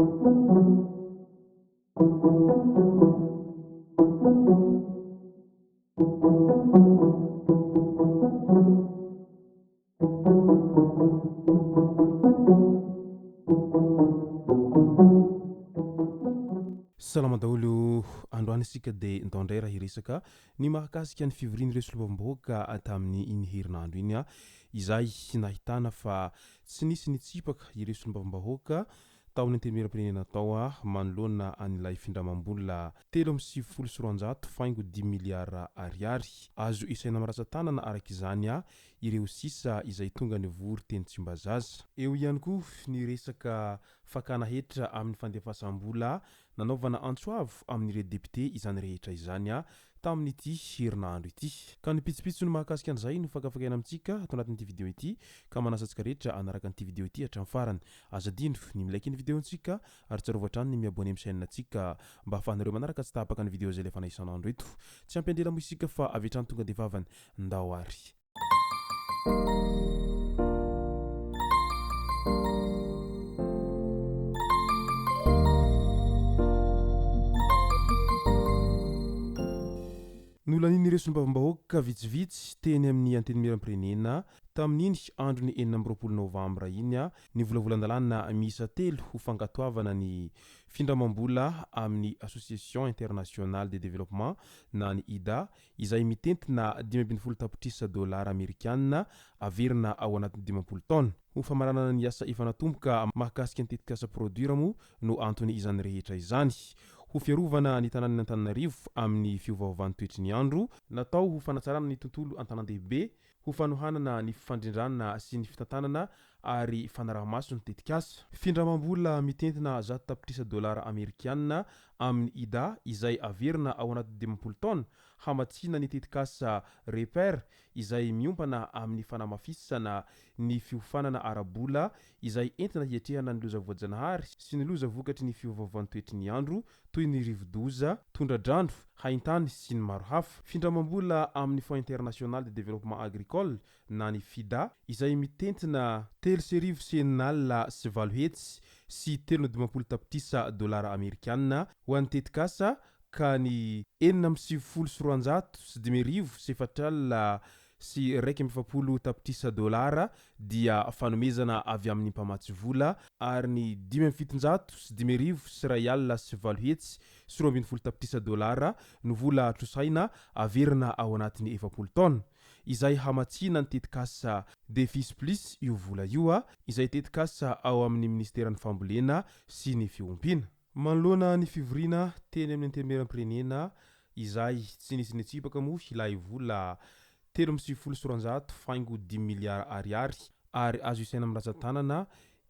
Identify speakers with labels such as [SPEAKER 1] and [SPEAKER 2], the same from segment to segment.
[SPEAKER 1] Salama daholo androany isika dia ntaondray raha hiresaka ny mahakasika ny fivoriany ireo solombavam-bahoaka tamin'ny iny herinandro iny a izay nahitana fa tsy nisy nitsipaka ireo solombavam-bahoaka tao ny antenimieram-pirenena tao a manoloana an'ilay findramam-bola 3.6 faingo 10 miliara ariary azo isaina miratsan-tanana araka izany a ireo sisa izay tonga ny vory teny Tsimbazaza. Eo ihany koa ny resaka fakana hetra amin'ny fandefasam-bola nanaovana antsoavo amin'ireo député izany rehetra izany a tamin'ity herinandro ity. Ka ny pitsopitso no mahakasika an'izay no fakafakaina amintsika ato anatin'ity video ity ka manasa antsika rehetra anaraka an'ity video ity hatramin'ny farany. Azadino ny milaiky ny videontsika ary tsarovatra hatrany ny miabone amin'ny chaîne antsika mba ahafahanareo manaraka tsy tapaka ny video izay lefa isan'andro eto. Tsy ampendela mo isika fa avy hatrany tonga dia vavany ndao ary. Nolaniny ireo solombavam-bahoaka vitsivitsy teny amin'ny antenimieram-pirenena tamin'iny andro ny 4 novambra iny a ny volavolan-dalàna miisa 3 ho fankatoavana ny findramam-bola amin'ny Association Internationale de Développement na ny IDA izay mitentina 5.0 tapitrisa dolara amerikanina averina ao anatin'ny 50 taona. Ho famaranana ny asa efa natomboka mahakasika ny tetikasa produira mo no antony izany rehetra izany. Ho fiarovana ny tanàn'ny Antananarivo amin'ny fiovaovan'ny toetry ny andro, natao ho fanatsarana ny tontolo an-tanan-dehibe, ho fanohanana ny fifandrindrana sy ny fitantanana ary fanaraha-maso ny tetikasa. Findramam-bola mitentina 100 tapitrisa dolara amerikanina amin'ny IDA izay averina ao anaty 50 taona hamatsina ny tetikasa repère izay miompana amin'ny fanamafisana ny fiofanana ara-bola izay entina hiatrehana ny loza voajanahary sy ny loza vokatry ny fiovaovan'ny toetry ny andro toy ny rivo-doza, tondra-drandro, haintany sy ny maro hafa. Findramam-bola amin'ny Fonds International de Développement Agricole na ny FIDA izay mitentina 3 seninala sy 8 hetsy sy 3.20 tapitrisa dolara amerikanina ho an'ny tetikasa ka ny 4.7 sy 5,000 sy 4 sy 1.7 tapitrisa dolara dia fanomezana avy amin'ny mpamatsy vola ary ny 5.7 sy 5,000 sy 1 sy 8 hetsy sy 2.20 tapitrisa dolara no vola trosaina averina ao anatin'ny 40 taona izay hamatsina ny tetikasa Defis Plus io vola io a izay tetikasa ao amin'ny ministeran'ny fambolena sy ny fiompiana. Manoloana ny fivoriana teny amin'ny antenimieram-pirenena izay tsy nisy nitsipaka mo ilay vola 3.6 faingo 10 miliara ariary ary azo isaina miratsan-tanana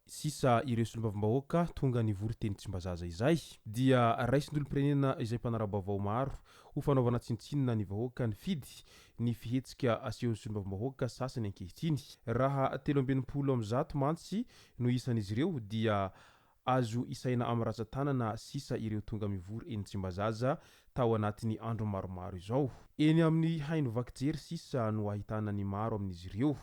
[SPEAKER 1] sisa ireo solombavam-bahoaka tonga ny vory teny Tsimbazaza izay dia raisin'olom-pirenena izay mpanara-baovao maro ho fanaovana tsintsinina ny vahoaka ny fidy ny fihetsika asehon'ny solombavam-bahoaka sasany ankehitriny. Raha 3.1 mantsy no isan'izy ireo dia azo isaina amin'ny ratsan-tanana sisa ireo tonga mivory eny Tsimbazaza tao anatin'ny andro maromaro izao. Eny amin'ny haino vakijery sisa no ahitana ny maro amin'izy ireo.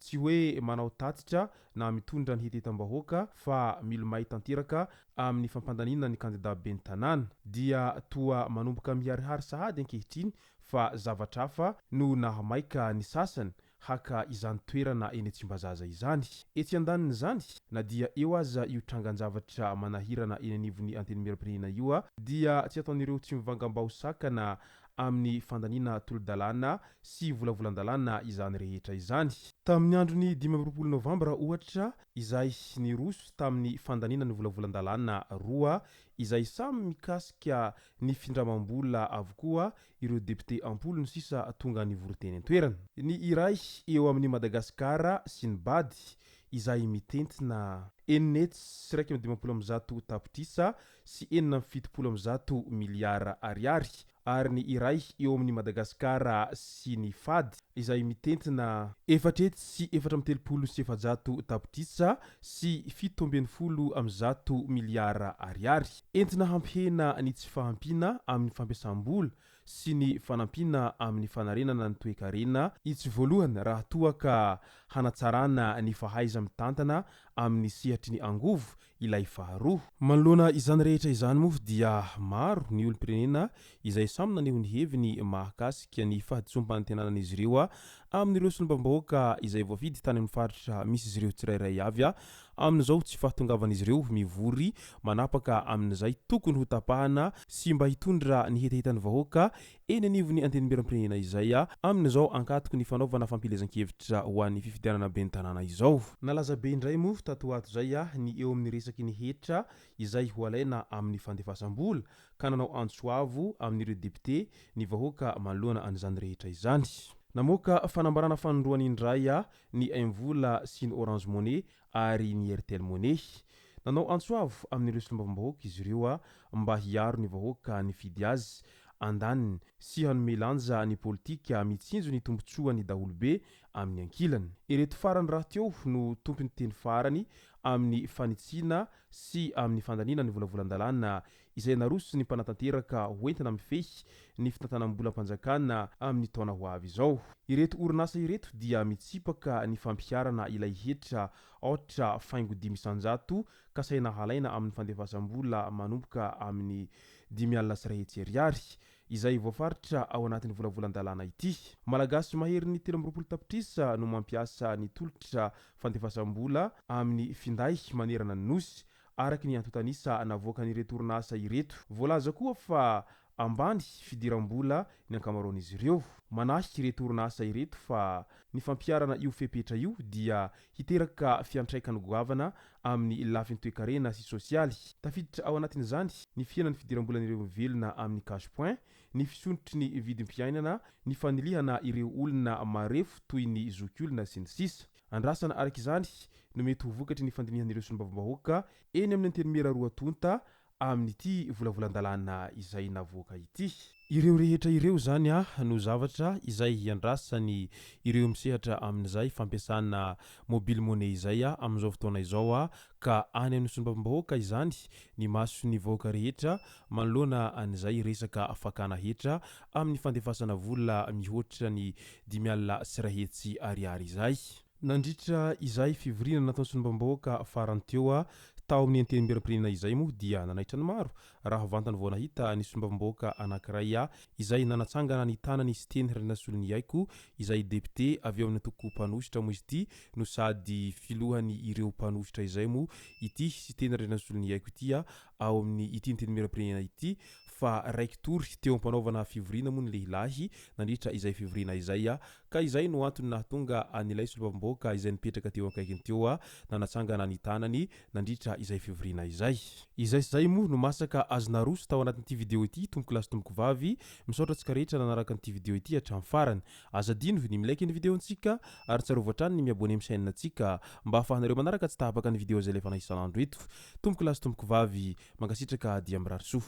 [SPEAKER 1] Tsy hoe manao tatitra na mitondra ny hetetam-bahoaka fa milomay tanteraka amin'ny fampandaniana ny kandida ben'ny tanàna dia toa manomboka miharihary sahady ankehitriny fa zavatra hafa no nahamaika ny sasany haka izany toerana eny Tsimbazaza izany. Etsy andaniny zany na dia eo aza io trangan-javatra manahirana eny anivon'ny antenimieram-pirenena io a dia tsy ataon'ireo tsy mivangam-bahosakana amin'ny fandaniana tolo-dalàna sy volavolan-dalàna izany rehetra izany. Tamin'ny androny 15 novambra ohatra izay niroso tamin'ny fandaniana ny volavolan-dalàna roa izay samy mikasika ny findramam-bola avokoa ireo député ampolo ny sisa tonga ny voroteny an-toerana. Ny iray eo amin'ny Madagasikara sy ny Bady izay mitentina 4.20 tapitrisa sy 4.70 miliara ariary ary ny iray eo amin'ny Madagasikara sy ny Fady izay mitentina 4.7 tapitrisa sy 7.10 miliara ariary. Entina hampihena ny tsy fahampiana amin'ny fampiasam-bola sy ny fanampiana amin'ny fanarenana ny toe-karena itsy voalohany raha toa ka hanatsarana ny fahaiza mitantana amin'ny sehatry ny angovo ilay faharoa. Manoloana izany rehetra izany moa dia maro ny olom-pirenena izay samy naneho ny heviny mahakasika ny fahadisom-panantenanan'izy ireo amin'ireo solombam-bahoaka izay voafidy tany amin'ny faritra misy izy ireo tsirairay avy amin'izao tsy fahatongavan'izy ireo mivory manapaka amin'izay tokony ho tapahana sy mba hitondra ny hetahitany vahoaka eny anivony antenimieram-pirenena izay amin'izao ankatoko ny fanaovana fampilezan-kevitra ho an'ny fifidianana ben'ny tanàna izao. Nalaza be indray moa tato ato zay ny eo amin'ny resaky ny hetra izay ho alaina amin'ny fandefasam-bola ka nanao antsoavo amin'ireo député ny vahoaka manoloana an'izany rehetra izany. Namoaka fanambarana fanondroany indray ny M-vola sy ny Orange Money ary ny Airtel Money. Nanao antsoavo amin'ireo solombam-bahoaka izy ireo mba hiaro ny vahoaka ny fidy azy andaniny sy hanome lanja ny politika mitsinjo ny tombotsoany daholobe amin'ny ankilany. Ireto farany raha teo no tompony teny farany amin'ny fanitsiana sy amin'ny fandaniana ny volavolan-dalàna izay naroso ny mpanatanteraka hoentina mifehy ny fitantanam-bolam-panjakana amin'ny taona ho avy izao. Ireto orinasa ireto dia mitsipaka ny fampiarana ilay hetra ohatra faingo 5 isanjato ka saina halaina amin'ny fandefasam-bola manomboka amin'ny 5,3 ariary izay voafaritra ao anatin'ny volavolan-dalàna ity. Malagasy mahery ny 13 tapitrisa no mampiasa ny tolotra fandefasam-bola amin'ny finday manerana ny nosy araky ny antotanisa navoaka n'ireto orinasa ireto. Voalaza koa fa ambany fidiram-bola ny ankamaroan'izy ireo. Manahy ireto orinasa ireto fa ny fampiarana io fepetra io dia hiteraka fiantraikany goavana amin'ny lafin'ny toe-karena sy sosialy. Tafiditra ao anatin'izany ny fiainan'ny fidiram-bolan'ireo velona amin'ny cash point, ny fisontry ny vidim-piainana, ny fanilihana ireo olona marefo toy ny zokiolona sy ny sisa. Andrasana araka izany no mety ho vokatry ny fandinihan'ireo solombam-bahoaka eny amin'ny antenimera roa tonta amin'ity volavolan-dalàna izay navoaka ity. Ireo rehetra ireo zany no zavatra izay hiandrasany ireo misehatra amin'izay fampiasana mobile money izay amin'izao fotoana izao ka any amin'ny solombam-bahoaka izany ny maso ny vahoaka rehetra manoloana an'izay resaka fakana hetra amin'ny fandefasana vola mihoatra ny 5,3 ariary izay. Nandritra izay fivoriana nataon'ny solombam-bahoaka farany teo tao amin'ny antenimieram-pirenena izay moa dia nanaitra ny maro raha vantany vao nahita ny solombam-bahoaka anankiray izay nanatsangana ny tanany sy teny Rainasolony Aiko izay député avy eo amin'ny antoko mpanositra moa izy ity no sady filohany ireo mpanositra izay moa ity sy teny Rainasolony Aiko ity ao amin'ny ity antenimieram-pirenena ity fa raiky tory teo ampanaovana fivoriana moa ny lehilahy nandritra izay fivoriana izay ka izay no antony nahatonga an'ilay solombam-bahoaka izay nipetraka teo akaikiny teo nanatsangana ny tanany nandritra izay fivoriana izay. Izay sy zay moa no masaka azo naroso tao anatin'ity video ity tomboko lasy tomboko vavy misaotra antsika rehetra nanaraka an'ity video ity hatramin'ny farany. Azadino ny milaiky ny videontsika ary tsarovatra hatrany ny miabone amin'ny chaîne antsika mba ahafahanareo manaraka tsy tahapaka ny video izay lefa isan'andro eto. Tomboko lasy tomboko vavy mankasitraka dia mirary soa.